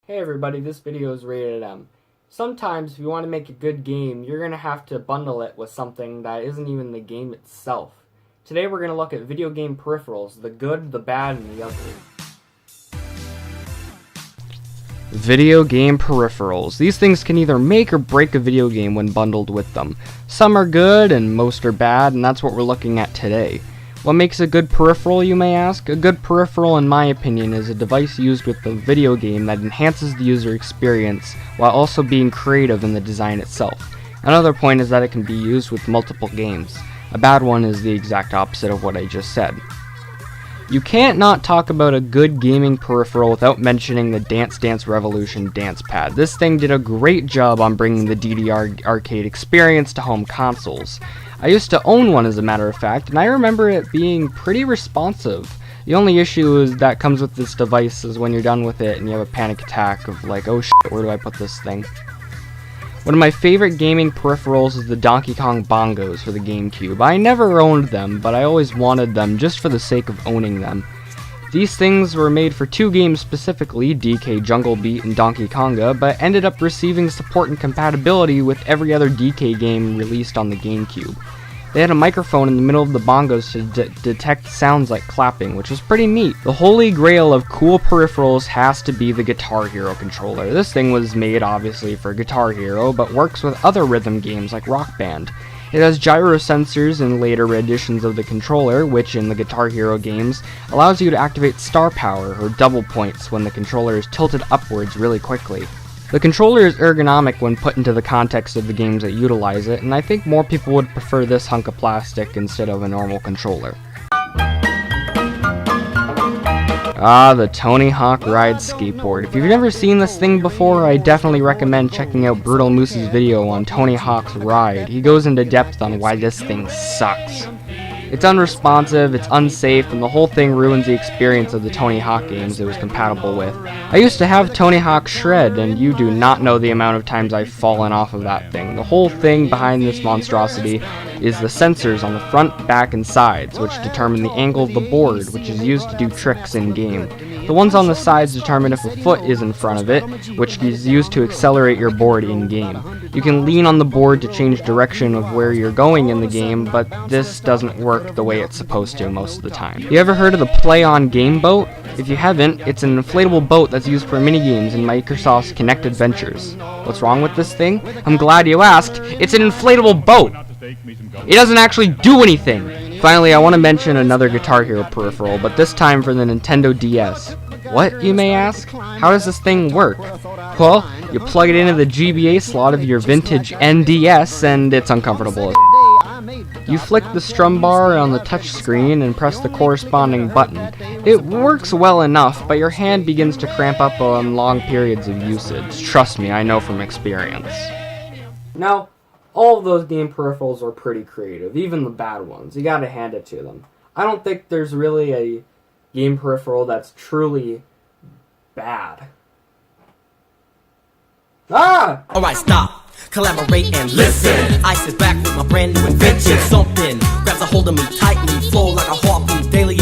Hey everybody, this video is RatedEm. Sometimes if you want to make a good game, you're going to have to bundle it with something that isn't even the game itself. Today we're going to look at video game peripherals, the good, the bad, and the ugly. Video game peripherals. These things can either make or break a video game when bundled with them. Some are good and most are bad, and that's what we're looking at today. What makes a good peripheral, you may ask? A good peripheral, in my opinion, is a device used with the video game that enhances the user experience while also being creative in the design itself. Another point is that it can be used with multiple games. A bad one is the exact opposite of what I just said. You can't not talk about a good gaming peripheral without mentioning the Dance Dance Revolution dance pad. This thing did a great job on bringing the DDR arcade experience to home consoles. I used to own one, as a matter of fact, and I remember it being pretty responsive. The only issue that comes with this device is when you're done with it and you have a panic attack of like, oh shit, where do I put this thing? One of my favorite gaming peripherals is the Donkey Kong bongos for the GameCube. I never owned them, but I always wanted them just for the sake of owning them. These things were made for two games specifically, DK Jungle Beat and Donkey Konga, but ended up receiving support and compatibility with every other DK game released on the GameCube. They had a microphone in the middle of the bongos to detect sounds like clapping, which was pretty neat. The holy grail of cool peripherals has to be the Guitar Hero controller. This thing was made obviously for Guitar Hero, but works with other rhythm games like Rock Band. It has gyro sensors in later editions of the controller, which in the Guitar Hero games allows you to activate star power or double points when the controller is tilted upwards really quickly. The controller is ergonomic when put into the context of the games that utilize it, and I think more people would prefer this hunk of plastic instead of a normal controller. The Tony Hawk Ride Skateboard. If you've never seen this thing before, I definitely recommend checking out Brutal Moose's video on Tony Hawk's Ride. He goes into depth on why this thing sucks. It's unresponsive, it's unsafe, and the whole thing ruins the experience of the Tony Hawk games it was compatible with. I used to have Tony Hawk Shred, and you do not know the amount of times I've fallen off of that thing. The whole thing behind this monstrosity is the sensors on the front, back, and sides, which determine the angle of the board, which is used to do tricks in-game. The ones on the sides determine if a foot is in front of it, which is used to accelerate your board in-game. You can lean on the board to change direction of where you're going in the game, but this doesn't work the way it's supposed to most of the time. You ever heard of the Play On Game Boat? If you haven't, it's an inflatable boat that's used for minigames in Microsoft's Kinect Adventures. What's wrong with this thing? I'm glad you asked. It's an inflatable boat! It doesn't actually do anything! Finally, I want to mention another Guitar Hero peripheral, but this time for the Nintendo DS. What, you may ask? How does this thing work? Well, you plug it into the GBA slot of your vintage NDS, and it's uncomfortable as You flick the strum bar on the touch screen and press the corresponding button. It works well enough, but your hand begins to cramp up on long periods of usage. Trust me, I know from experience. Now, all of those game peripherals are pretty creative, even the bad ones. You gotta hand it to them. I don't think there's really a game peripheral that's truly bad. Alright, stop. Collaborate and listen. I sit back with my brand new invention. Something grabs a hold of me tightly, flow like a harpoon daily.